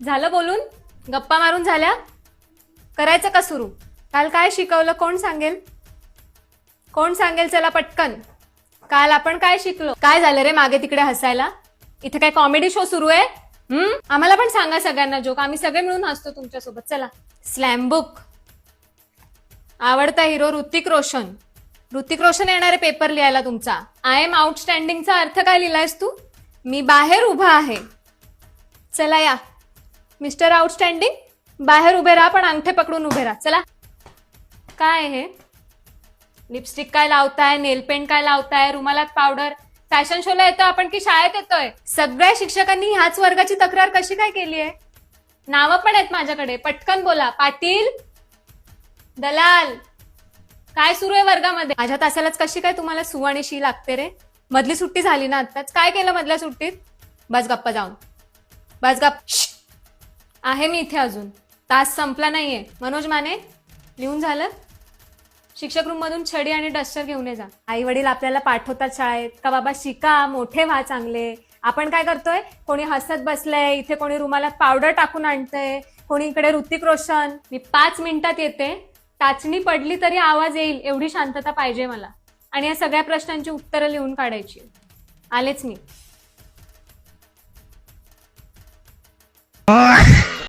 झालं बोलून? गप्पा मारून झाल्या? करायचं का सुरू? काल काय शिकवलं कोण सांगेल? कोण सांगेल? चला पटकन. काल आपण काय शिकलो? काय झालं रे मागे तिकडे हसायला? इथे काय कॉमेडी शो सुरू आहे? आम्हाला पण सांगा सगळ्यांना जोक, आम्ही सगळे मिळून हसतो तुमच्यासोबत. चला. Slam book. आवडता हिरो ऋतिक रोशन. ऋतिक रोशन येणार आहे पेपर लिहायला तुमचा. आय एम आउटस्टँडिंगचा अर्थ काय लिहिलायस तू? मी बाहेर उभा आहे. चला या. मिस्टर आउटस्टँडिंग बाहेर उभे राहा, पण अंगठे पकडून उभे राहा. चला. काय हे? लिपस्टिक काय लावताय? नेल पेंट काय लावताय? रुमालात पावडर? फॅशन शोला येतो आपण की शाळेत येतोय? सगळ्या शिक्षकांनी ह्याच वर्गाची तक्रार कशी काय केली आहे? नावं पण आहेत माझ्याकडे. पटकन बोला. पाटील, दलाल, काय सुरू आहे वर्गामध्ये? माझ्या तासालाच कशी काय तुम्हाला सु आणि शी लागते रे? मधली सुट्टी झाली ना आत्ताच. काय केलं मधल्या सुट्टीत? बस गप्पा जाऊन. बस गप. आहे मी इथे अजून. तास संपला नाहीये. मनोज माने, लिहून झालं? शिक्षक रूम मधून छडी आणि डस्टर घेऊन ये जा. आई वडील आपल्याला पाठवतात शाळेत का बाबा शिका, मोठे व्हा चांगले. आपण काय करतोय? कोणी हसत बसलंय, इथे कोणी रुमालात पावडर टाकून आणतंय, कोणी इकडे ऋतिक रोशन. मी 5 मिनिटात येते. टाचणी पडली तरी आवाज येईल एवढी शांतता पाहिजे मला. आणि या सगळ्या प्रश्नांची उत्तरं लिहून काढायची. आलेच मी.